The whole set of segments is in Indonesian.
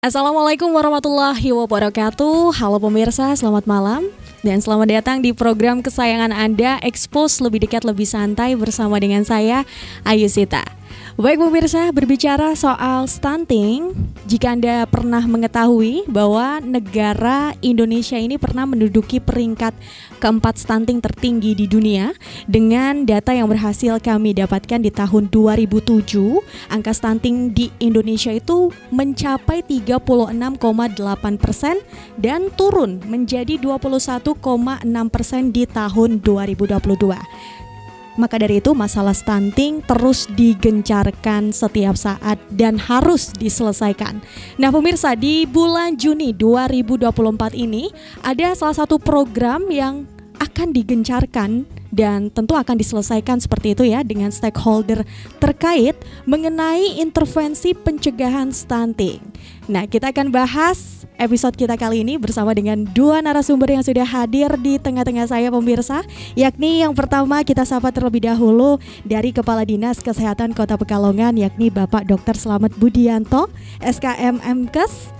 Assalamualaikum warahmatullahi wabarakatuh. Halo pemirsa, selamat malam dan selamat datang di program kesayangan Anda, Expose Lebih Dekat Lebih Santai bersama dengan saya, Ayu Sita. Baik pemirsa, berbicara soal stunting, jika Anda pernah mengetahui bahwa negara Indonesia ini pernah menduduki peringkat keempat stunting tertinggi di dunia. Dengan data yang berhasil kami dapatkan di tahun 2007, angka stunting di Indonesia itu mencapai 36,8% dan turun menjadi 21,6% di tahun 2022. Maka dari itu masalah stunting terus digencarkan setiap saat dan harus diselesaikan. Nah pemirsa, di bulan Juni 2024 ini ada salah satu program yang akan digencarkan dan tentu akan diselesaikan seperti itu ya, dengan stakeholder terkait mengenai intervensi pencegahan stunting. Nah kita akan bahas episode kita kali ini bersama dengan dua narasumber yang sudah hadir di tengah-tengah saya pemirsa. Yakni yang pertama kita sapa terlebih dahulu dari Kepala Dinas Kesehatan Kota Pekalongan, yakni Bapak Dr. Slamet Budianto, SKM MKes.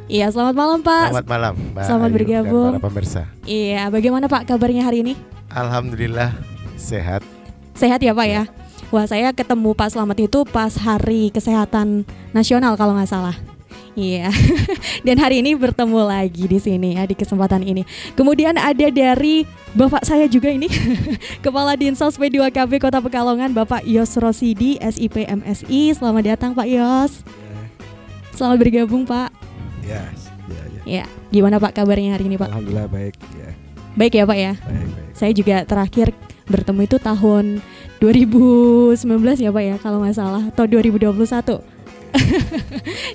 Iya, selamat malam Pak. Selamat malam Mbak Selamat Ayu bergabung dan para pemirsa. Iya, bagaimana Pak kabarnya hari ini? Alhamdulillah sehat. Sehat ya Pak ya? Wah, saya ketemu Pak Slamet itu pas Hari Kesehatan Nasional kalau nggak salah. Iya. Dan hari ini bertemu lagi di sini ya, di kesempatan ini. Kemudian ada dari Bapak saya juga ini Kepala Dinsos P2KB Kota Pekalongan, Bapak Yos Rosidi, SIP MSI. Selamat datang Pak Yos. Selamat bergabung Pak. Ya, gimana Pak kabarnya hari ini Pak? Alhamdulillah baik ya. Baik ya Pak ya? Baik. Saya juga terakhir bertemu itu tahun 2019 ya Pak ya, kalau nggak salah, atau 2021.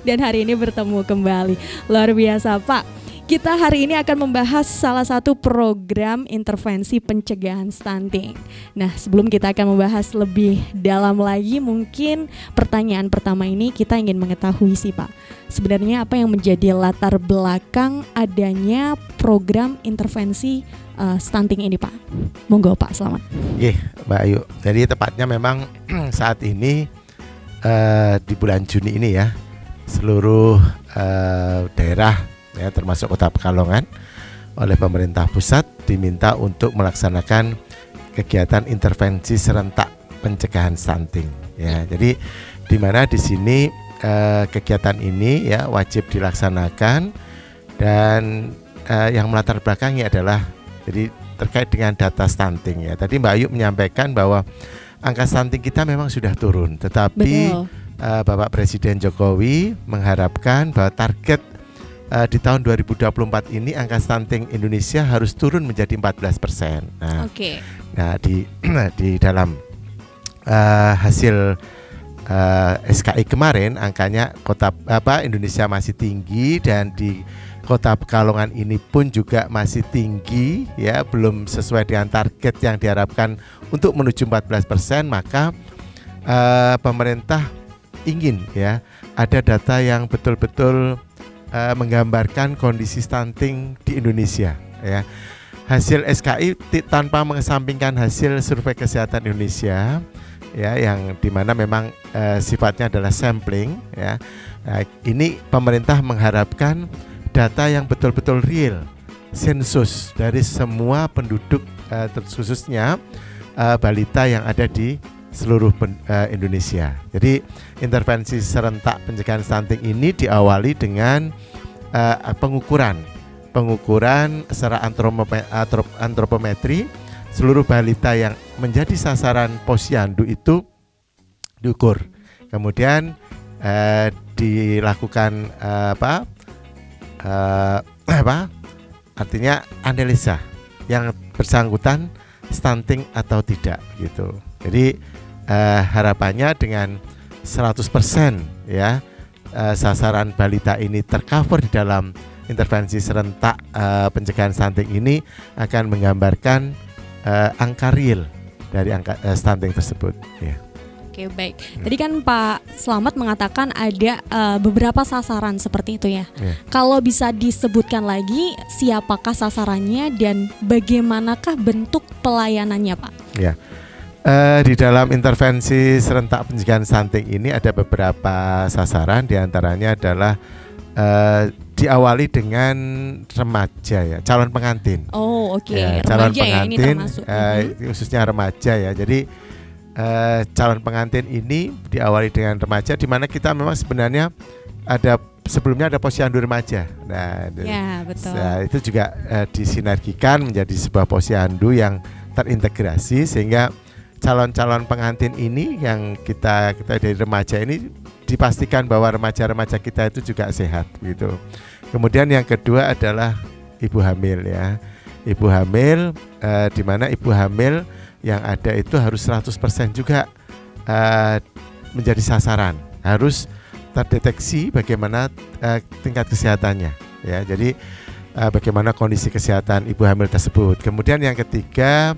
Dan hari ini bertemu kembali. Luar biasa Pak. Kita hari ini akan membahas salah satu program intervensi pencegahan stunting. Nah, sebelum kita akan membahas lebih dalam lagi, mungkin pertanyaan pertama ini kita ingin mengetahui sih Pak, sebenarnya apa yang menjadi latar belakang adanya program intervensi stunting ini Pak? Monggo Pak, selamat. Mbak Ayu. Jadi tepatnya memang saat ini di bulan Juni ini ya, seluruh daerah ya, termasuk Kota Pekalongan oleh pemerintah pusat diminta untuk melaksanakan kegiatan intervensi serentak pencegahan stunting ya. Jadi di mana di sini kegiatan ini ya wajib dilaksanakan dan yang melatar belakangi adalah jadi terkait dengan data stunting ya. Tadi Mbak Ayu menyampaikan bahwa angka stunting kita memang sudah turun, tetapi Bapak Presiden Jokowi mengharapkan bahwa target di tahun 2024 ini angka stunting Indonesia harus turun menjadi 14%. Nah, di dalam hasil SKI kemarin angkanya Indonesia masih tinggi, dan di Kota Pekalongan ini pun juga masih tinggi ya, belum sesuai dengan target yang diharapkan untuk menuju 14%. Maka pemerintah ingin ya ada data yang betul-betul menggambarkan kondisi stunting di Indonesia ya. Hasil SKI tanpa mengesampingkan hasil survei kesehatan Indonesia ya, yang dimana memang sifatnya adalah sampling ya. Nah, ini pemerintah mengharapkan data yang betul-betul real, sensus dari semua penduduk, khususnya balita yang ada di seluruh Indonesia. Jadi intervensi serentak pencegahan stunting ini diawali dengan pengukuran secara antropometri. Seluruh balita yang menjadi sasaran posyandu itu diukur, kemudian dilakukan artinya analisa yang bersangkutan stunting atau tidak gitu. Jadi harapannya dengan 100% ya sasaran balita ini tercover di dalam intervensi serentak pencegahan stunting ini akan menggambarkan angka real dari angka stunting tersebut ya. Oke, baik. Tadi kan Pak Slamet mengatakan ada beberapa sasaran seperti itu ya. Kalau bisa disebutkan lagi siapakah sasarannya dan bagaimanakah bentuk pelayanannya Pak? Ya. Di dalam intervensi serentak pencegahan stunting ini ada beberapa sasaran, diantaranya adalah diawali dengan remaja ya, calon pengantin. Oh, oke. Ya, calon Remaja ya, ini pengantin, termasuk. khususnya remaja ya. Jadi calon pengantin ini diawali dengan remaja, di mana kita memang sebenarnya sebelumnya ada posyandu remaja. Nah, ya, betul. Nah, itu juga disinergikan menjadi sebuah posyandu yang terintegrasi, sehingga calon-calon pengantin ini yang kita dari remaja ini dipastikan bahwa remaja-remaja kita itu juga sehat gitu. Kemudian yang kedua adalah ibu hamil ya. Ibu hamil, di mana ibu hamil yang ada itu harus 100% juga menjadi sasaran. Harus terdeteksi bagaimana tingkat kesehatannya ya. Jadi bagaimana kondisi kesehatan ibu hamil tersebut. Kemudian yang ketiga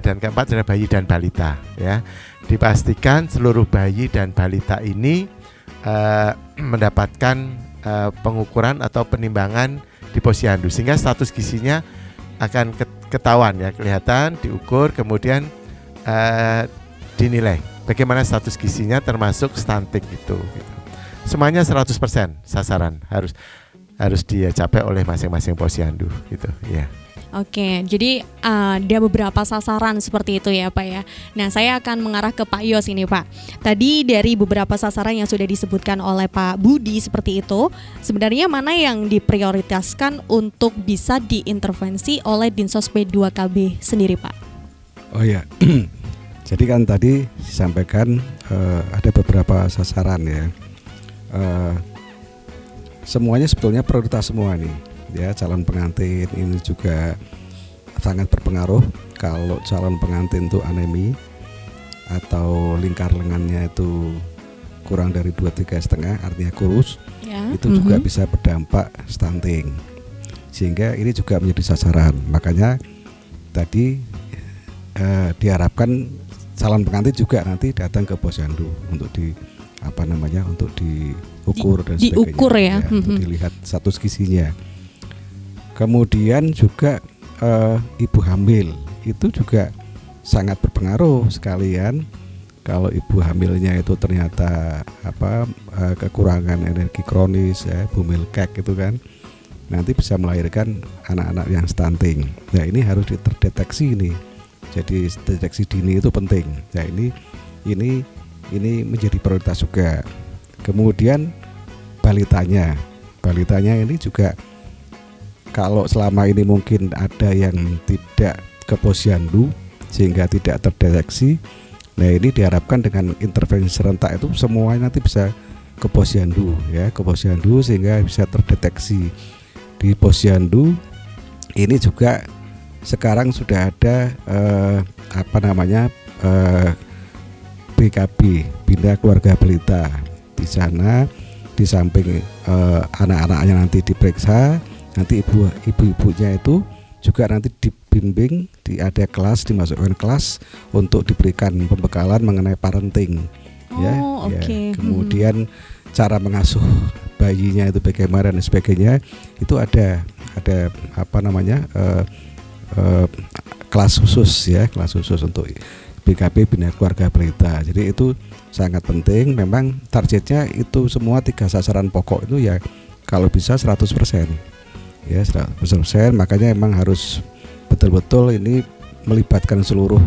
dan keempat adalah bayi dan balita ya. Dipastikan seluruh bayi dan balita ini mendapatkan pengukuran atau penimbangan di posyandu, sehingga status gizinya akan ketahuan ya, kelihatan, diukur, kemudian dinilai bagaimana status gizinya termasuk stunting itu gitu. Semuanya 100% sasaran harus dicapai oleh masing-masing posyandu gitu ya. Oke, jadi ada beberapa sasaran seperti itu ya Pak ya. Nah, saya akan mengarah ke Pak Yos ini Pak. Tadi dari beberapa sasaran yang sudah disebutkan oleh Pak Budi seperti itu, sebenarnya mana yang diprioritaskan untuk bisa diintervensi oleh Dinsos P2KB sendiri Pak? Oh ya, jadi kan tadi disampaikan ada beberapa sasaran ya. Semuanya sebetulnya prioritas semua nih. Ya, calon pengantin ini juga sangat berpengaruh. Kalau calon pengantin itu anemi atau lingkar lengannya itu kurang dari 2,3,5, artinya kurus ya, itu juga bisa berdampak stunting, sehingga ini juga menjadi sasaran. Makanya tadi diharapkan calon pengantin juga nanti datang ke posyandu untuk untuk diukur dan sebagainya, diukur ya, untuk dilihat status gizinya. Kemudian juga ibu hamil itu juga sangat berpengaruh sekalian. Kalau ibu hamilnya itu ternyata kekurangan energi kronis ya, bumil kek itu kan, nanti bisa melahirkan anak-anak yang stunting. Nah, ini harus terdeteksi nih. Jadi deteksi dini itu penting. Nah, ini menjadi prioritas juga. Kemudian balitanya ini juga, kalau selama ini mungkin ada yang tidak ke posyandu sehingga tidak terdeteksi. Nah, ini diharapkan dengan intervensi serentak itu semuanya nanti bisa ke posyandu ya, ke posyandu sehingga bisa terdeteksi. Di posyandu ini juga sekarang sudah ada BKB, Bina Keluarga Balita. Di sana di samping anak-anaknya nanti diperiksa, nanti ibu-ibunya itu juga nanti dibimbing, ada kelas, dimasukkan kelas untuk diberikan pembekalan mengenai parenting. Okay. Kemudian cara mengasuh bayinya itu bagaimana dan sebagainya, itu ada kelas khusus untuk BKB, Bina Keluarga Balita. Jadi itu sangat penting. Memang targetnya itu semua 3 sasaran pokok itu ya kalau bisa 100%. Ya, 100%, makanya emang harus betul-betul ini melibatkan seluruh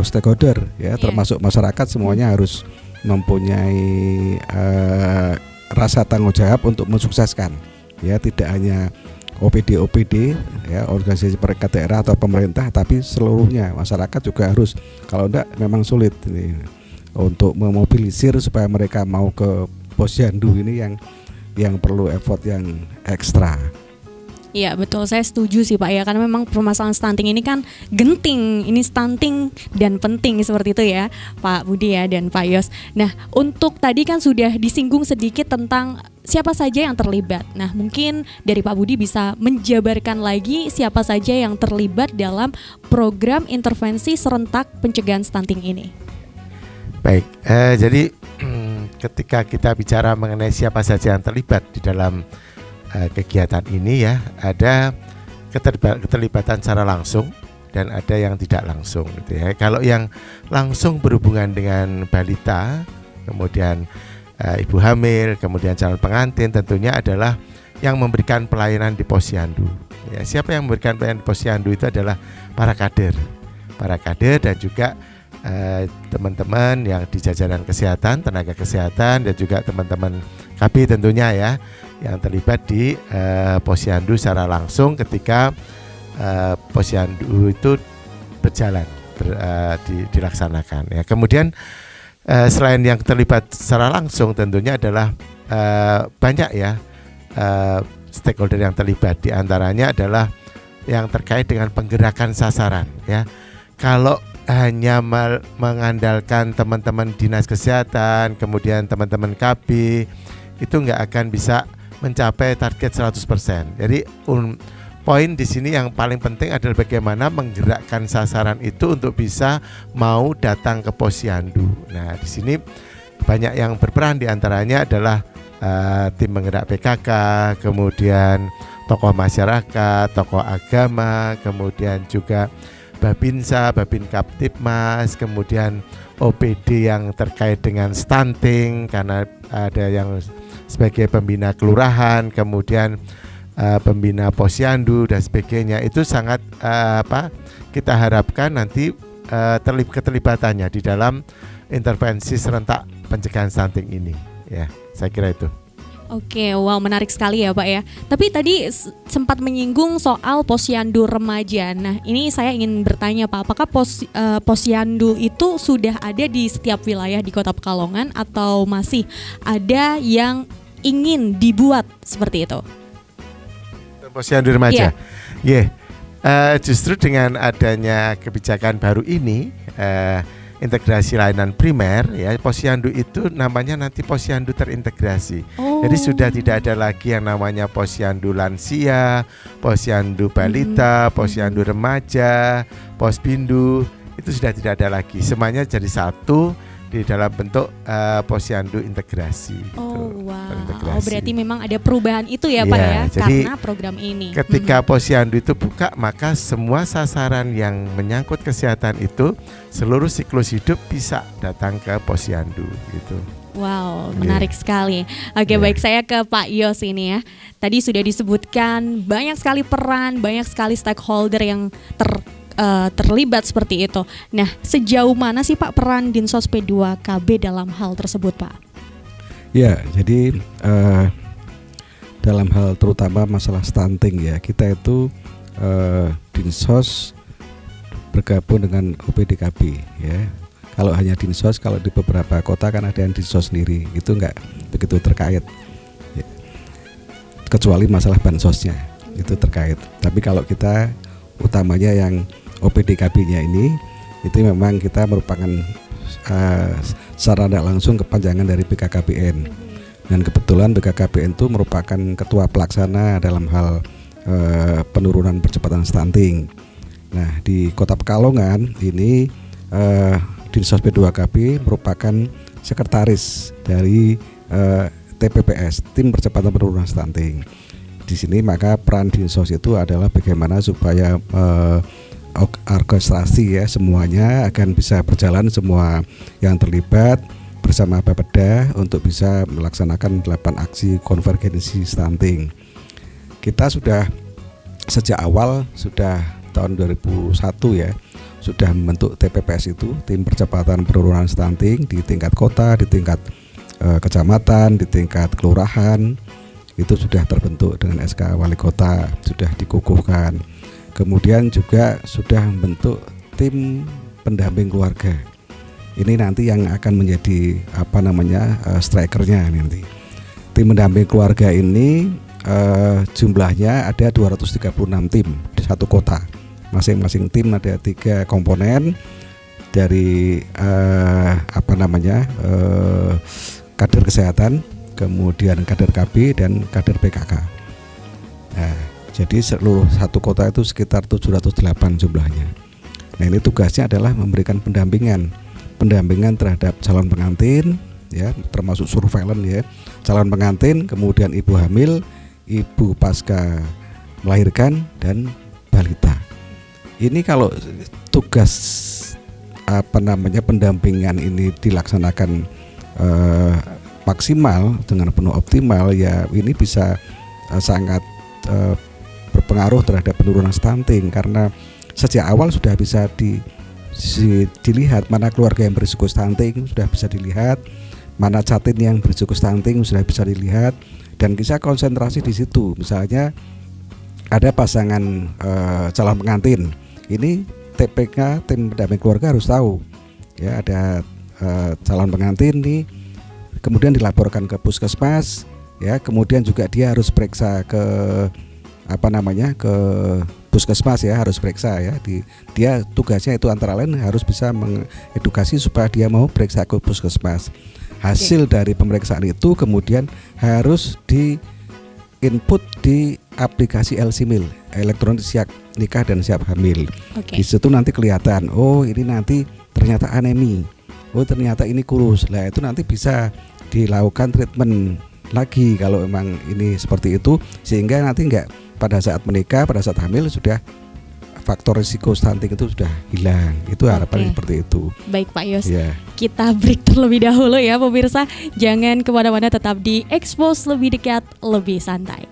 stakeholder ya, termasuk masyarakat. Semuanya harus mempunyai rasa tanggung jawab untuk mensukseskan ya, tidak hanya OPD ya, organisasi perangkat daerah atau pemerintah, tapi seluruhnya masyarakat juga harus. Kalau enggak memang sulit ini untuk memobilisir supaya mereka mau ke posyandu ini yang perlu effort yang ekstra. Iya betul, saya setuju sih Pak ya, karena memang permasalahan stunting ini kan genting, ini stunting dan penting seperti itu ya Pak Budi ya dan Pak Yos. Nah, untuk tadi kan sudah disinggung sedikit tentang siapa saja yang terlibat. Nah, mungkin dari Pak Budi bisa menjabarkan lagi siapa saja yang terlibat dalam program intervensi serentak pencegahan stunting ini. Baik, jadi ketika kita bicara mengenai siapa saja yang terlibat di dalam kegiatan ini ya, ada keterlibatan secara langsung dan ada yang tidak langsung gitu ya. Kalau yang langsung berhubungan dengan balita, kemudian ibu hamil, kemudian calon pengantin, tentunya adalah yang memberikan pelayanan di posyandu. Ya, siapa yang memberikan pelayanan di posyandu itu adalah para kader dan juga teman-teman yang di jajaran kesehatan, tenaga kesehatan, dan juga teman-teman KB tentunya ya, yang terlibat di posyandu secara langsung ketika posyandu itu berjalan dilaksanakan ya. Kemudian selain yang terlibat secara langsung tentunya adalah banyak ya stakeholder yang terlibat, diantaranya adalah yang terkait dengan penggerakan sasaran ya. Kalau hanya mengandalkan teman-teman dinas kesehatan, kemudian teman-teman KB, itu nggak akan bisa mencapai target 100%. Jadi poin di sini yang paling penting adalah bagaimana menggerakkan sasaran itu untuk bisa mau datang ke posyandu. Nah, di sini banyak yang berperan, diantaranya adalah tim penggerak PKK, kemudian tokoh masyarakat, tokoh agama, kemudian juga Babinsa, Babin Kaptipmas, kemudian OPD yang terkait dengan stunting karena ada yang sebagai pembina kelurahan, kemudian pembina posyandu dan sebagainya. Itu sangat kita harapkan nanti keterlibatannya di dalam intervensi serentak pencegahan stunting ini ya, saya kira itu. Oke, wow, menarik sekali ya Pak ya. Tapi tadi sempat menyinggung soal posyandu remaja. Nah, ini saya ingin bertanya Pak, apakah posyandu itu sudah ada di setiap wilayah di Kota Pekalongan atau masih ada yang ingin dibuat seperti itu? Posyandu remaja? Yeah. Justru dengan adanya kebijakan baru ini, integrasi layanan primer ya, posyandu itu namanya nanti posyandu terintegrasi. Jadi sudah tidak ada lagi yang namanya posyandu lansia, posyandu balita, posyandu remaja, pospindu, itu sudah tidak ada lagi. Semuanya jadi satu di dalam bentuk posyandu integrasi. Wow. Berarti memang ada perubahan itu ya Pak ya, jadi karena program ini. Ketika posyandu itu buka, maka semua sasaran yang menyangkut kesehatan itu seluruh siklus hidup bisa datang ke posyandu gitu. Wow, menarik sekali. Oke, baik, saya ke Pak Yos ini ya. Tadi sudah disebutkan banyak sekali peran, banyak sekali stakeholder yang terlibat seperti itu. Nah, sejauh mana sih Pak peran Dinsos P2KB dalam hal tersebut Pak? Ya, jadi dalam hal terutama masalah stunting ya, kita itu Dinsos bergabung dengan OPDKB ya. Kalau hanya Dinsos, kalau di beberapa kota kan ada yang Dinsos sendiri, itu enggak begitu terkait ya. Kecuali masalah bansosnya itu terkait. Tapi kalau kita utamanya yang OPDKB-nya ini, itu memang kita merupakan secara tidak langsung kepanjangan dari BKKBN. Dan kebetulan BKKBN itu merupakan ketua pelaksana dalam hal penurunan percepatan stunting. Nah, di Kota Pekalongan ini Dinsos P2KB merupakan sekretaris dari TPPS, Tim Percepatan Penurunan Stunting. Di sini maka peran Dinsos itu adalah bagaimana supaya orkestrasi ya semuanya akan bisa berjalan, semua yang terlibat bersama Bapeda untuk bisa melaksanakan 8 aksi konvergensi stunting. Kita sudah sejak awal, sudah tahun 2001 ya, sudah membentuk TPPS itu, Tim Percepatan Penurunan Stunting, di tingkat kota, di tingkat kecamatan, di tingkat kelurahan. Itu sudah terbentuk dengan SK Wali Kota, sudah dikukuhkan. Kemudian juga sudah membentuk tim pendamping keluarga. Ini nanti yang akan menjadi strikernya nanti. Tim pendamping keluarga ini jumlahnya ada 236 tim di satu kota. Masing-masing tim ada 3 komponen dari kader kesehatan, kemudian kader KB dan kader PKK. Nah, jadi seluruh satu kota itu sekitar 708 jumlahnya. Nah, ini tugasnya adalah memberikan pendampingan terhadap calon pengantin ya, termasuk surveillance ya, calon pengantin, kemudian ibu hamil, ibu pasca melahirkan, dan balita. Ini kalau tugas pendampingan ini dilaksanakan maksimal, dengan penuh optimal, ya ini bisa sangat berpengaruh terhadap penurunan stunting, karena sejak awal sudah bisa dilihat mana keluarga yang berisiko stunting, sudah bisa dilihat mana catin yang berisiko stunting, sudah bisa dilihat, dan bisa konsentrasi di situ. Misalnya ada pasangan calon pengantin, ini TPK, tim pendamping keluarga harus tahu ya ada calon pengantin nih, kemudian dilaporkan ke puskesmas ya, kemudian juga dia harus periksa ke ke puskesmas ya, harus periksa ya. Dia tugasnya itu antara lain harus bisa mengedukasi supaya dia mau periksa ke puskesmas. Hasil dari pemeriksaan itu kemudian harus di input di aplikasi LCMIL, elektronik siap nikah dan siap hamil. Di situ nanti kelihatan, oh ini nanti ternyata anemi, oh ternyata ini kurus. Lah itu nanti bisa dilakukan treatment lagi kalau memang ini seperti itu, sehingga nanti enggak pada saat menikah, pada saat hamil sudah faktor risiko stunting itu sudah hilang. Itu harapannya seperti itu. Baik Pak Yos, kita break terlebih dahulu ya pemirsa. Jangan kemana-mana, tetap di Expose Lebih Dekat, Lebih Santai.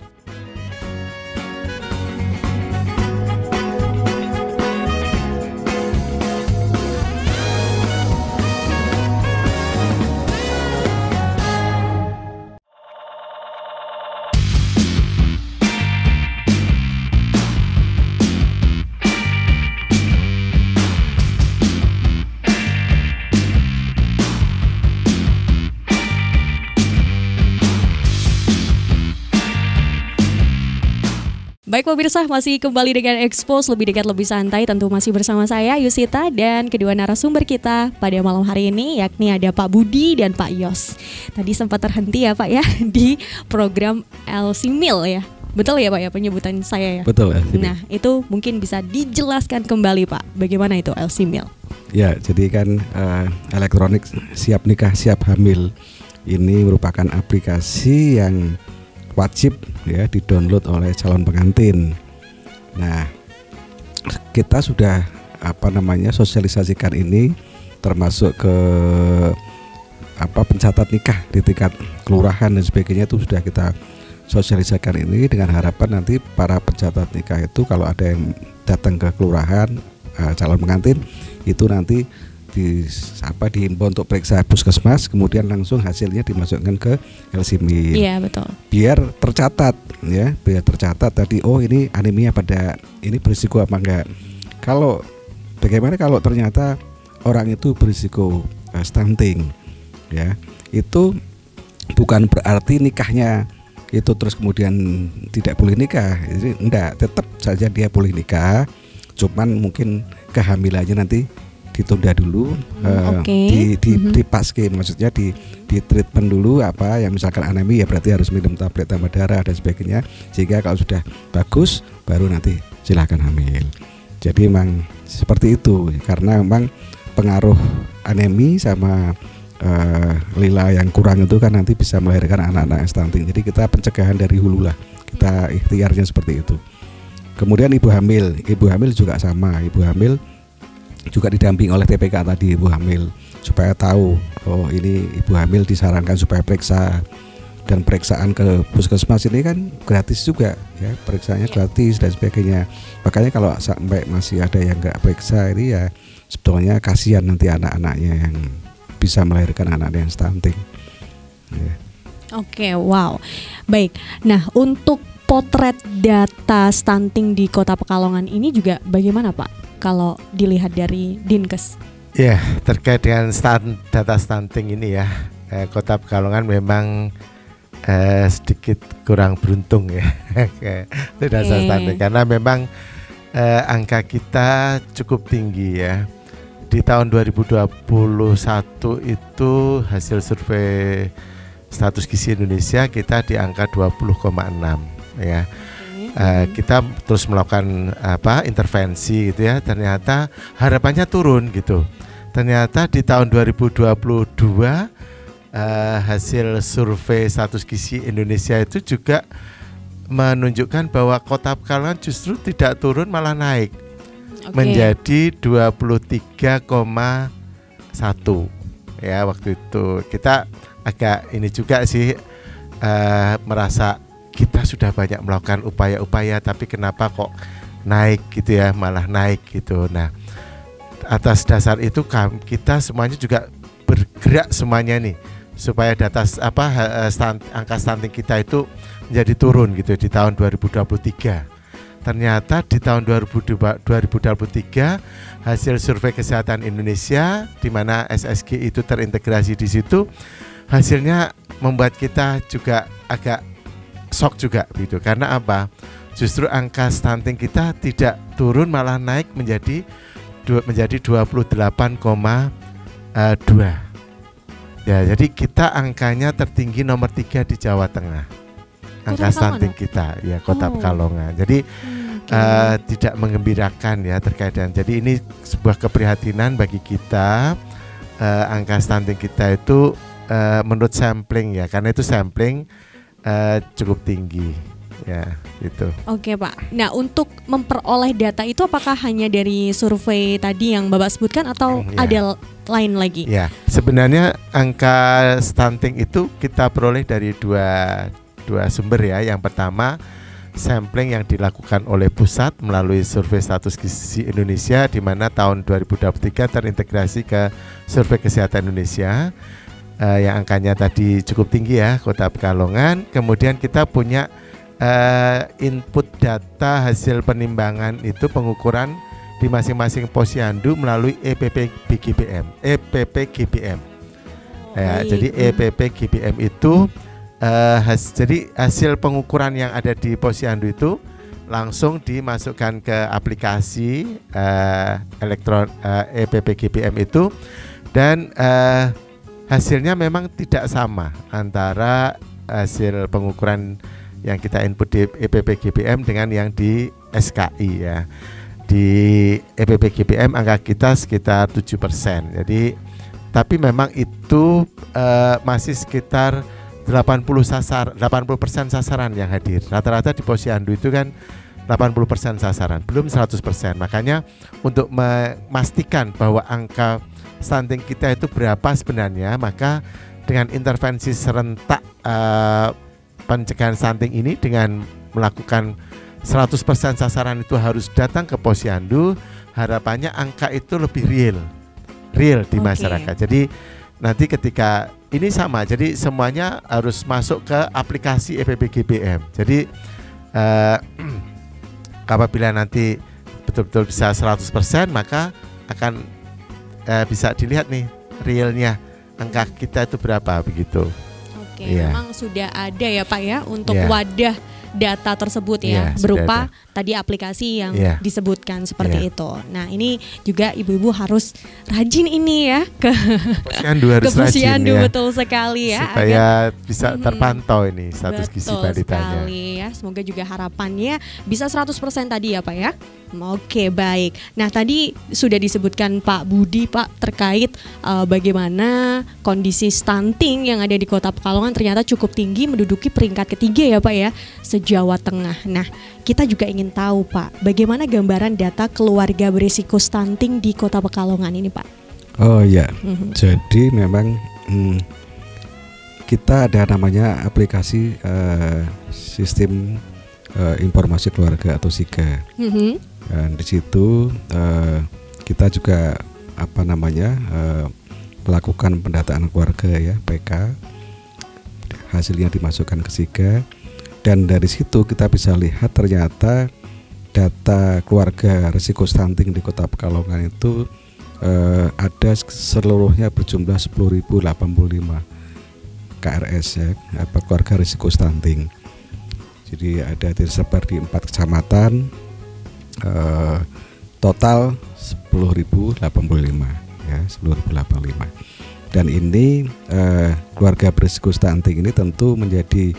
Baik pemirsa, masih kembali dengan Expose Lebih Dekat Lebih Santai. Tentu masih bersama saya Yusita dan kedua narasumber kita pada malam hari ini, yakni ada Pak Budi dan Pak Yos. Tadi sempat terhenti ya Pak ya di program LCMIL ya. Betul ya Pak ya penyebutan saya ya? Betul. Nah itu mungkin bisa dijelaskan kembali Pak, bagaimana itu LCMIL? Ya, jadi kan elektronik siap nikah siap hamil ini merupakan aplikasi yang wajib ya di-download oleh calon pengantin. Nah, kita sudah sosialisasikan ini termasuk ke pencatat nikah di tingkat kelurahan dan sebagainya, itu sudah kita sosialisasikan ini dengan harapan nanti para pencatat nikah itu kalau ada yang datang ke kelurahan calon pengantin itu nanti dihimbau untuk periksa puskesmas, kemudian langsung hasilnya dimasukkan ke LCMIL. Iya betul. Biar tercatat ya, biar tercatat tadi, oh ini anemia pada ini berisiko apa enggak. Kalau bagaimana kalau ternyata orang itu berisiko stunting ya, itu bukan berarti nikahnya itu terus kemudian tidak boleh nikah. Jadi enggak, tetap saja dia boleh nikah, cuman mungkin kehamilannya nanti ditunda dulu, dipaske, maksudnya di treatment dulu yang misalkan anemi ya berarti harus minum tablet tambah darah dan sebagainya, sehingga kalau sudah bagus baru nanti silakan hamil. Jadi memang seperti itu, karena memang pengaruh anemi sama lila yang kurang itu kan nanti bisa melahirkan anak-anak yang stunting. Jadi kita pencegahan dari hulu lah, kita ikhtiarnya seperti itu. Kemudian ibu hamil juga sama, ibu hamil juga didamping oleh TPK tadi, ibu hamil, supaya tahu oh ini ibu hamil disarankan supaya periksa, dan periksaan ke puskesmas ini kan gratis juga ya, periksanya gratis dan sebagainya. Makanya kalau sampai masih ada yang nggak periksa ini ya sebetulnya kasihan nanti anak-anaknya yang bisa melahirkan anak yang stunting ya. Oke, wow. Baik. Nah, untuk potret data stunting di Kota Pekalongan ini juga bagaimana Pak? Kalau dilihat dari Dinkes. Ya, terkait dengan data stunting ini ya, Kota Pekalongan memang sedikit kurang beruntung ya data stunting, karena memang angka kita cukup tinggi ya. Di tahun 2021 itu hasil survei status gizi Indonesia kita di angka 20,6 ya. Kita terus melakukan intervensi gitu ya, ternyata harapannya turun gitu. Ternyata di tahun 2022 hasil survei status gizi Indonesia itu juga menunjukkan bahwa Kota Pekalongan justru tidak turun, malah naik menjadi 23,1 ya waktu itu. Kita agak ini juga sih merasa kita sudah banyak melakukan upaya-upaya, tapi kenapa kok naik gitu ya, malah naik gitu. Nah, atas dasar itu kita semuanya juga bergerak semuanya nih supaya data angka stunting kita itu menjadi turun gitu di tahun 2023. Ternyata di tahun 2023 hasil survei kesehatan Indonesia di mana SSG itu terintegrasi di situ, hasilnya membuat kita juga agak shock juga gitu. Karena apa? Justru angka stunting kita tidak turun, malah naik menjadi 28,2. Ya, jadi kita angkanya tertinggi nomor 3 di Jawa Tengah. Angka stunting kita ya Kota Pekalongan. Jadi tidak menggembirakan ya terkait dengan. Jadi ini sebuah keprihatinan bagi kita. Angka stunting kita itu menurut sampling ya, karena itu sampling cukup tinggi ya itu. Oke Pak. Nah, untuk memperoleh data itu apakah hanya dari survei tadi yang Bapak sebutkan atau ada lain lagi? Ya, sebenarnya angka stunting itu kita peroleh dari dua sumber ya. Yang pertama, sampling yang dilakukan oleh pusat melalui survei status gizi Indonesia, di mana tahun 2023 terintegrasi ke survei kesehatan Indonesia yang angkanya tadi cukup tinggi ya, Kota Pekalongan. Kemudian kita punya input data hasil penimbangan itu pengukuran di masing-masing posyandu melalui EPP-GBM. Ya, jadi EPP-GBM itu jadi hasil pengukuran yang ada di posyandu itu langsung dimasukkan ke aplikasi EPP-GBM itu, dan hasilnya memang tidak sama antara hasil pengukuran yang kita input di EPP-GBM dengan yang di SKI ya. Di EPP-GBM angka kita sekitar 7%. Jadi tapi memang itu masih sekitar 80% sasaran yang hadir. Rata-rata di posyandu itu kan 80% sasaran, belum 100%. Makanya untuk memastikan bahwa angka stunting kita itu berapa sebenarnya, maka dengan intervensi serentak pencegahan stunting ini, dengan melakukan 100% sasaran itu harus datang ke posyandu, harapannya angka itu lebih real di masyarakat. Jadi nanti ketika ini sama, jadi semuanya harus masuk ke aplikasi EPP-GBM. Jadi apabila nanti betul-betul bisa 100%, maka akan bisa dilihat nih realnya angka kita itu berapa begitu. Oke, memang sudah ada ya Pak ya untuk wadah data tersebut ya, berupa tadi aplikasi yang disebutkan seperti itu. Nah, ini juga ibu-ibu harus rajin ini ya ke posyandu, betul sekali ya, supaya bisa terpantau ini status gizi balitanya. Ya, semoga juga harapannya bisa 100% tadi ya Pak ya. Oke, baik. Nah, tadi sudah disebutkan Pak Budi Pak terkait bagaimana kondisi stunting yang ada di Kota Pekalongan ternyata cukup tinggi, menduduki peringkat ketiga ya Pak ya, se-Jawa Tengah. Nah, kita juga ingin tahu Pak, bagaimana gambaran data keluarga berisiko stunting di Kota Pekalongan ini Pak? Oh ya, jadi memang kita ada namanya aplikasi sistem informasi keluarga atau SIKA. Dan di situ kita juga melakukan pendataan keluarga ya, PK. Hasilnya dimasukkan ke SIKA, dan dari situ kita bisa lihat ternyata data keluarga risiko stunting di Kota Pekalongan itu ada seluruhnya berjumlah 10.085 KRS ya, keluarga risiko stunting. Jadi ada tersebar di 4 kecamatan, total 10.085 ya, 10.085. Dan ini keluarga berisiko stunting ini tentu menjadi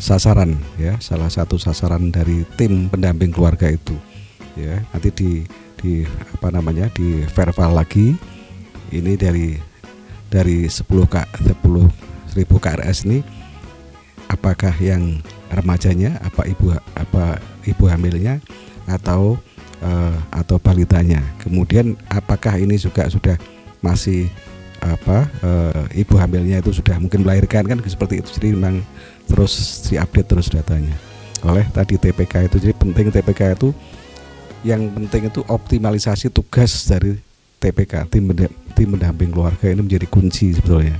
sasaran ya, salah satu sasaran dari tim pendamping keluarga itu ya. Nanti di verify lagi ini dari 10.000 KRS ini, apakah yang remajanya, apa ibu hamilnya atau balitanya. Kemudian apakah ini juga sudah masih ibu hamilnya itu sudah mungkin melahirkan kan seperti itu. Jadi memang terus diupdate terus datanya oleh tadi TPK itu. Jadi penting TPK itu, yang penting itu optimalisasi tugas dari TPK, tim pendamping keluarga ini menjadi kunci sebetulnya.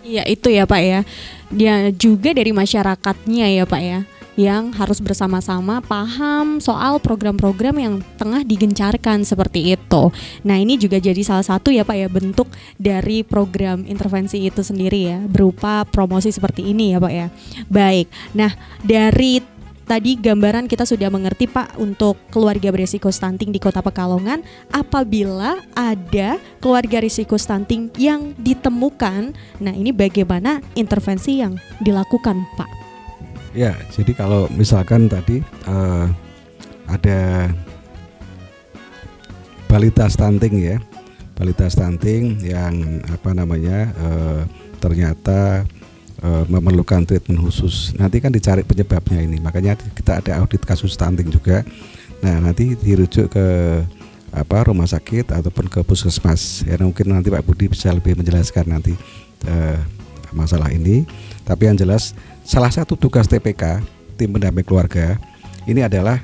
Iya itu ya Pak ya. Dia juga dari masyarakatnya ya Pak ya, yang harus bersama-sama paham soal program-program yang tengah digencarkan seperti itu. Nah ini juga jadi salah satu ya Pak ya bentuk dari program intervensi itu sendiri ya, berupa promosi seperti ini ya Pak ya. Baik, nah dari tadi gambaran kita sudah mengerti Pak untuk keluarga berisiko stunting di Kota Pekalongan. Apabila ada keluarga risiko stunting yang ditemukan, nah ini bagaimana intervensi yang dilakukan Pak? Ya, jadi kalau misalkan tadi ada balita stunting ya, balita stunting yang ternyata memerlukan treatment khusus. Nanti kan dicari penyebabnya ini. Makanya kita ada audit kasus stunting juga. Nah, nanti dirujuk ke rumah sakit ataupun ke puskesmas. Ya mungkin nanti Pak Budi bisa lebih menjelaskan nanti masalah ini. Tapi yang jelas salah satu tugas TPK, tim pendamping keluarga, ini adalah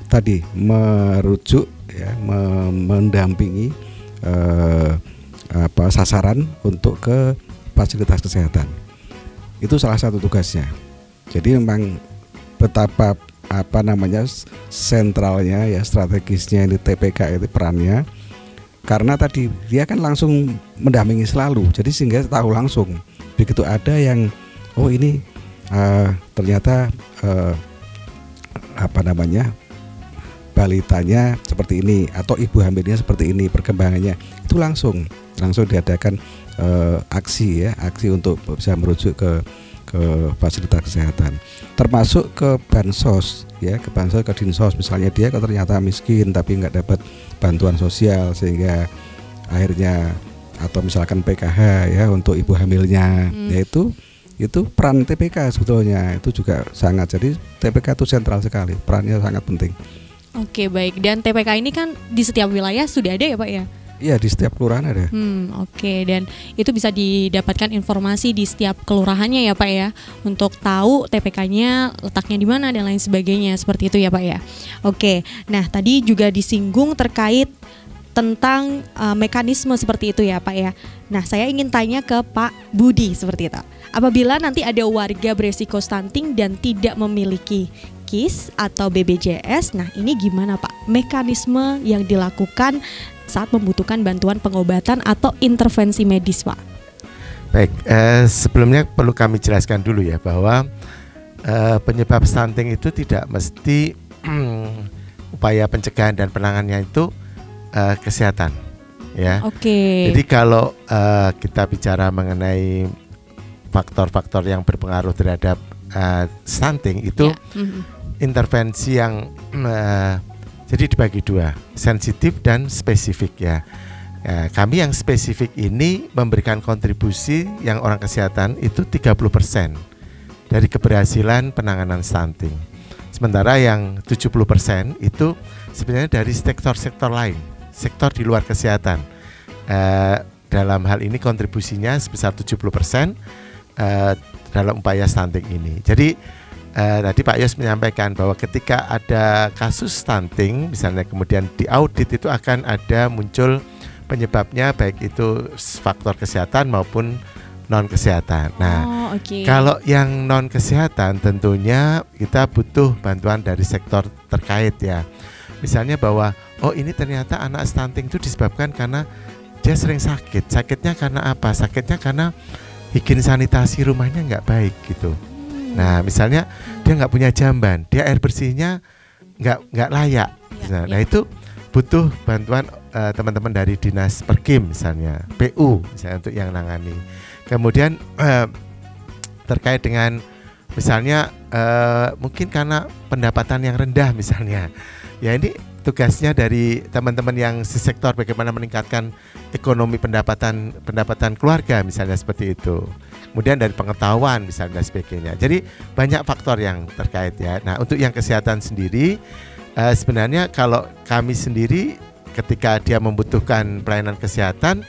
tadi merujuk ya, mendampingi sasaran untuk ke fasilitas kesehatan. Itu salah satu tugasnya. Jadi memang betapa sentralnya ya, strategisnya ini TPK itu perannya, karena tadi dia kan langsung mendampingi selalu. Jadi sehingga tahu langsung begitu ada yang ini ternyata balitanya seperti ini atau ibu hamilnya seperti ini perkembangannya, itu langsung diadakan aksi untuk bisa merujuk ke fasilitas kesehatan, termasuk ke bansos ya, ke Dinsos. Misalnya dia ternyata miskin tapi nggak dapat bantuan sosial sehingga akhirnya, atau misalkan PKH ya untuk ibu hamilnya, yaitu peran TPK sebetulnya itu juga sangat. Jadi TPK itu sentral sekali, perannya sangat penting. Oke baik, dan TPK ini kan di setiap wilayah sudah ada ya Pak ya? Iya, di setiap kelurahan ada. Oke, dan itu bisa didapatkan informasi di setiap kelurahannya ya Pak ya, untuk tahu TPK-nya letaknya di mana dan lain sebagainya, seperti itu ya Pak ya. Oke, nah tadi juga disinggung terkait tentang mekanisme seperti itu ya Pak ya. Nah saya ingin tanya ke Pak Budi seperti itu. Apabila nanti ada warga beresiko stunting dan tidak memiliki KIS atau BPJS, nah ini gimana Pak mekanisme yang dilakukan saat membutuhkan bantuan pengobatan atau intervensi medis Pak? Baik, sebelumnya perlu kami jelaskan dulu ya bahwa penyebab stunting itu tidak mesti upaya pencegahan dan penanganannya itu kesehatan ya. Oke. Jadi kalau kita bicara mengenai faktor-faktor yang berpengaruh terhadap stunting itu intervensi yang jadi dibagi dua, sensitif dan spesifik ya. Kami yang spesifik ini memberikan kontribusi yang orang kesehatan itu 30% dari keberhasilan penanganan stunting. Sementara yang 70% itu sebenarnya dari sektor-sektor lain, sektor di luar kesehatan. Dalam hal ini kontribusinya sebesar 70% dalam upaya stunting ini. Jadi tadi Pak Yos menyampaikan bahwa ketika ada kasus stunting misalnya kemudian diaudit, itu akan ada muncul penyebabnya baik itu faktor kesehatan maupun non kesehatan. Nah, kalau yang non kesehatan tentunya kita butuh bantuan dari sektor terkait ya. Misalnya bahwa ini ternyata anak stunting itu disebabkan karena dia sering sakit. Sakitnya karena apa? Sakitnya karena higien sanitasi rumahnya nggak baik gitu. Nah misalnya dia nggak punya jamban, dia air bersihnya nggak layak. Nah itu butuh bantuan teman-teman dari dinas Perkim misalnya, PU misalnya untuk yang nangani. Kemudian terkait dengan misalnya mungkin karena pendapatan yang rendah misalnya, ya ini tugasnya dari teman-teman yang di sektor bagaimana meningkatkan ekonomi pendapatan keluarga misalnya seperti itu. Kemudian dari pengetahuan misalnya dan sebagainya. Jadi banyak faktor yang terkait ya. Nah untuk yang kesehatan sendiri sebenarnya kalau kami sendiri ketika dia membutuhkan pelayanan kesehatan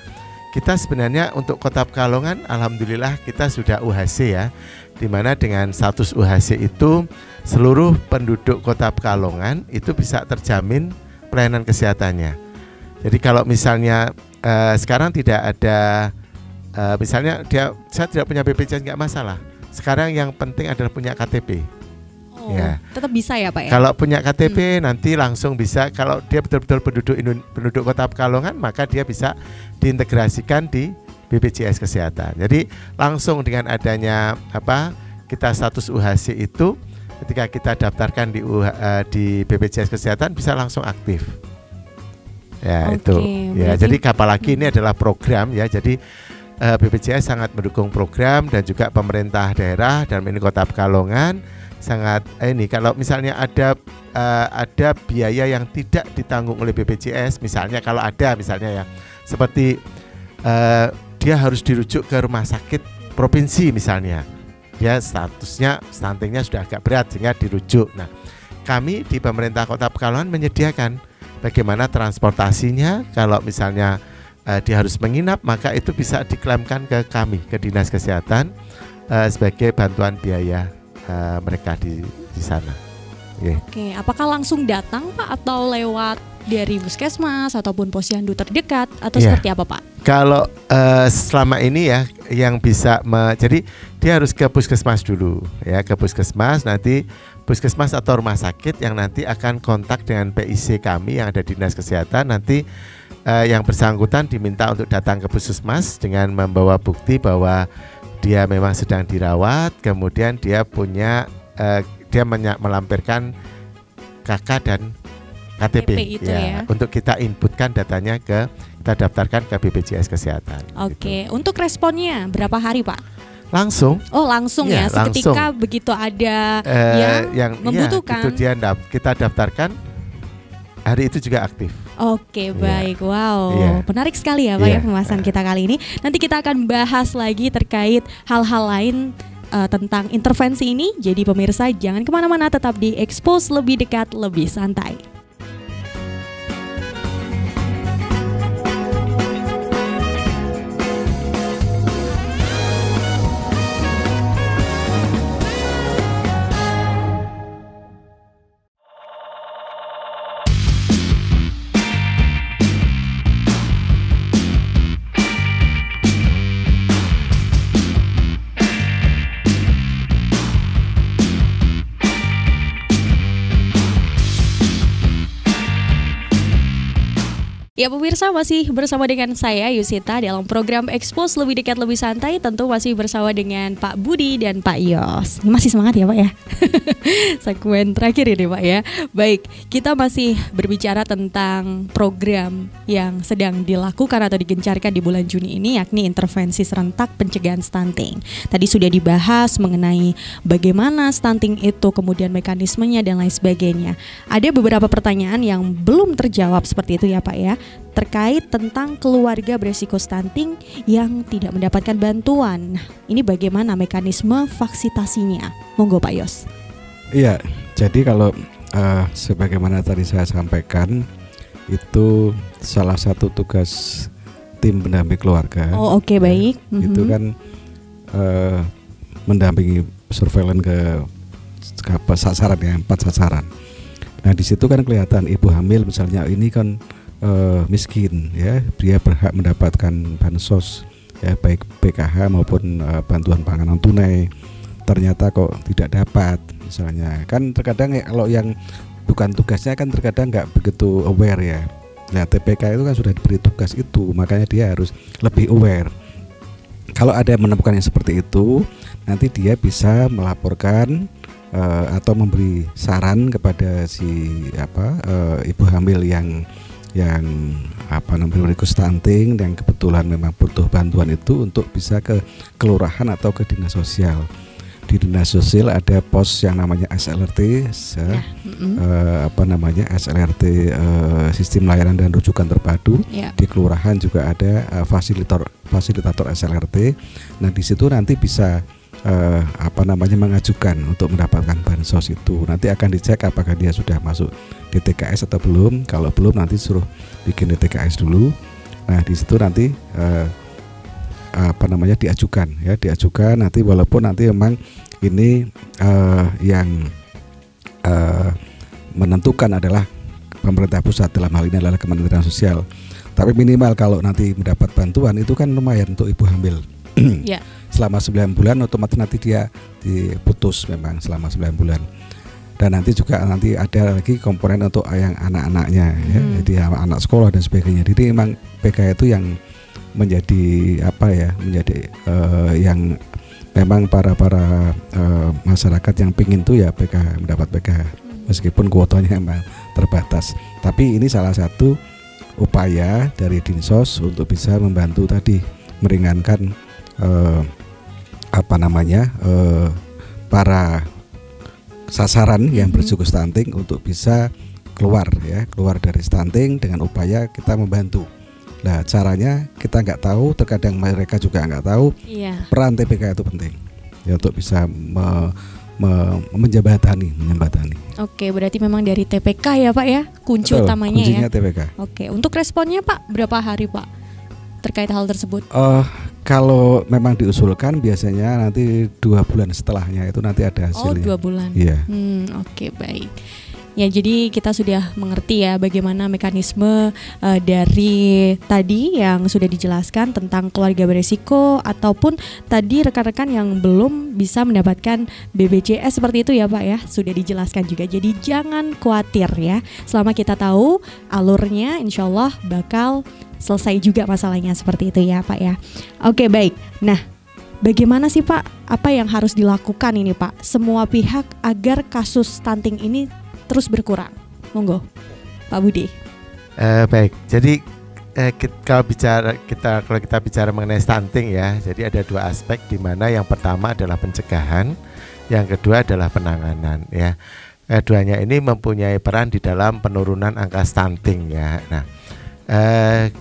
kita sebenarnya untuk Kota Pekalongan alhamdulillah kita sudah UHC ya, di mana dengan status UHC itu seluruh penduduk Kota Pekalongan itu bisa terjamin pelayanan kesehatannya. Jadi kalau misalnya sekarang tidak ada misalnya saya tidak punya BPJS nggak masalah. Sekarang yang penting adalah punya KTP. Oh, ya. Tetap bisa ya Pak ya? Kalau punya KTP nanti langsung bisa, kalau dia betul-betul penduduk Kota Pekalongan maka dia bisa diintegrasikan di BPJS Kesehatan. Jadi langsung dengan adanya kita status UHC itu, ketika kita daftarkan di BPJS Kesehatan bisa langsung aktif. Ya itu. Ya jadi apalagi ini adalah program ya. Jadi BPJS sangat mendukung program dan juga pemerintah daerah dan ini Kota Pekalongan sangat ini kalau misalnya ada biaya yang tidak ditanggung oleh BPJS, misalnya kalau ada misalnya ya seperti dia harus dirujuk ke rumah sakit provinsi misalnya, dia statusnya stuntingnya sudah agak berat sehingga dirujuk. Nah, kami di pemerintah Kota Pekalongan menyediakan bagaimana transportasinya, kalau misalnya dia harus menginap maka itu bisa diklaimkan ke kami, ke Dinas Kesehatan sebagai bantuan biaya mereka di sana. Oke, apakah langsung datang Pak atau lewat dari puskesmas ataupun posyandu terdekat atau seperti apa Pak? Kalau selama ini ya yang bisa jadi dia harus ke puskesmas dulu ya, ke puskesmas, nanti puskesmas atau rumah sakit yang nanti akan kontak dengan PIC kami yang ada di Dinas Kesehatan. Nanti yang bersangkutan diminta untuk datang ke puskesmas dengan membawa bukti bahwa dia memang sedang dirawat, kemudian dia punya dia melampirkan KK dan KTP itu ya. Untuk kita inputkan datanya kita daftarkan ke BPJS Kesehatan. Oke, gitu. Untuk responnya berapa hari Pak? Langsung. Oh langsung ya, seketika langsung. Begitu ada yang membutuhkan. Itu kita daftarkan, hari itu juga aktif. Oke, baik. Wow, menarik sekali ya Pak ya pembahasan kita kali ini. Nanti kita akan bahas lagi terkait hal-hal lain tentang intervensi ini. Jadi pemirsa jangan kemana-mana, tetap di Expose Lebih Dekat Lebih Santai. Ya pemirsa, masih bersama dengan saya Yusita dalam program Expose Lebih Dekat Lebih Santai. Tentu masih bersama dengan Pak Budi dan Pak Yos. Ini masih semangat ya Pak ya. Segmen terakhir ini Pak ya. Baik, kita masih berbicara tentang program yang sedang dilakukan atau digencarkan di bulan Juni ini, yakni intervensi serentak pencegahan stunting. Tadi sudah dibahas mengenai bagaimana stunting itu, kemudian mekanismenya dan lain sebagainya. Ada beberapa pertanyaan yang belum terjawab seperti itu ya Pak ya, terkait tentang keluarga beresiko stunting yang tidak mendapatkan bantuan. Ini bagaimana mekanisme vaksinasinya? Monggo Pak Yos. Iya, jadi kalau sebagaimana tadi saya sampaikan, itu salah satu tugas tim pendamping keluarga. Oh oke, baik. Itu kan mendampingi surveillance ke sasaran ya, 4 sasaran. Nah di situ kan kelihatan ibu hamil misalnya ini kan miskin ya, dia berhak mendapatkan bansos ya, baik PKH maupun bantuan panganan tunai, ternyata kok tidak dapat misalnya. Kan terkadang kalau yang bukan tugasnya kan terkadang nggak begitu aware ya. Nah TPK itu kan sudah diberi tugas itu, makanya dia harus lebih aware. Kalau ada yang menemukan yang seperti itu, nanti dia bisa melaporkan atau memberi saran kepada si ibu hamil yang berisiko stunting yang kebetulan memang butuh bantuan itu, untuk bisa ke kelurahan atau ke dinas sosial. Di dinas sosial ada pos yang namanya SLRT, SLRT sistem layanan dan rujukan terpadu. Di kelurahan juga ada fasilitator SLRT. Nah di situ nanti bisa mengajukan untuk mendapatkan bansos itu. Nanti akan dicek apakah dia sudah masuk DTKS atau belum. Kalau belum nanti suruh bikin DTKS dulu. Nah di situ nanti diajukan ya, diajukan nanti, walaupun nanti memang ini yang menentukan adalah pemerintah pusat, dalam hal ini adalah Kementerian Sosial. Tapi minimal kalau nanti mendapat bantuan itu kan lumayan untuk ibu hamil. Ya. Selama 9 bulan otomatis nanti dia diputus memang selama 9 bulan. Dan nanti juga nanti ada lagi komponen untuk yang anak-anaknya ya. Jadi anak sekolah dan sebagainya. Jadi memang PKH itu yang menjadi menjadi yang memang para masyarakat yang pingin tuh ya PKH, mendapat PKH. Meskipun kuotanya memang terbatas. Tapi ini salah satu upaya dari Dinsos untuk bisa membantu tadi meringankan para sasaran yang berisiko stunting untuk bisa keluar dari stunting dengan upaya kita membantu. Nah, caranya kita nggak tahu, terkadang mereka juga nggak tahu. Iya. Peran TPK itu penting ya untuk bisa menjembatani. Oke, berarti memang dari TPK ya Pak ya, kunci Betul, utamanya kuncinya ya. TPK. Oke, untuk responnya Pak berapa hari Pak terkait hal tersebut? Kalau memang diusulkan biasanya nanti 2 bulan setelahnya itu nanti ada hasilnya. 2 bulan. Iya. Oke, baik. Ya, jadi kita sudah mengerti ya bagaimana mekanisme dari tadi yang sudah dijelaskan tentang keluarga beresiko, ataupun tadi rekan-rekan yang belum bisa mendapatkan BPJS seperti itu ya Pak ya, sudah dijelaskan juga. Jadi jangan khawatir ya, selama kita tahu alurnya insya Allah bakal selesai juga masalahnya seperti itu ya Pak ya. Oke, baik. Nah, bagaimana sih Pak, apa yang harus dilakukan ini Pak, semua pihak agar kasus stunting ini terus berkurang? Monggo Pak Budi. Baik, jadi kalau kita bicara mengenai stunting ya, jadi ada 2 aspek, di mana yang pertama adalah pencegahan, yang kedua adalah penanganan ya. Keduanya ini mempunyai peran di dalam penurunan angka stunting ya. Nah,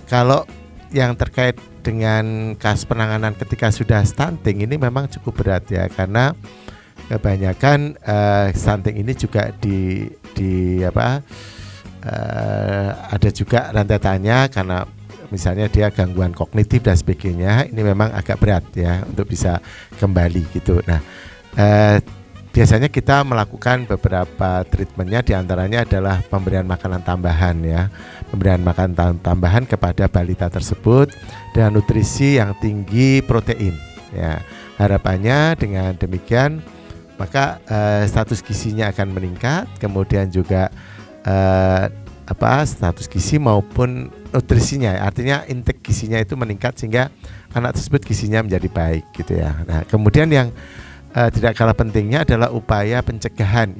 kalau yang terkait dengan kasus penanganan ketika sudah stunting ini memang cukup berat ya, karena kebanyakan stunting ini juga ada juga rentetannya, karena misalnya dia gangguan kognitif dan sebagainya. Ini memang agak berat ya untuk bisa kembali gitu. Nah, biasanya kita melakukan beberapa treatmentnya, diantaranya adalah pemberian makanan tambahan ya, pemberian makanan tambahan kepada balita tersebut dengan nutrisi yang tinggi protein ya. Harapannya dengan demikian maka status gizinya akan meningkat, kemudian juga status gizi maupun nutrisinya, artinya intake gizinya itu meningkat sehingga anak tersebut gizinya menjadi baik gitu ya. Nah, kemudian yang tidak kalah pentingnya adalah upaya pencegahan.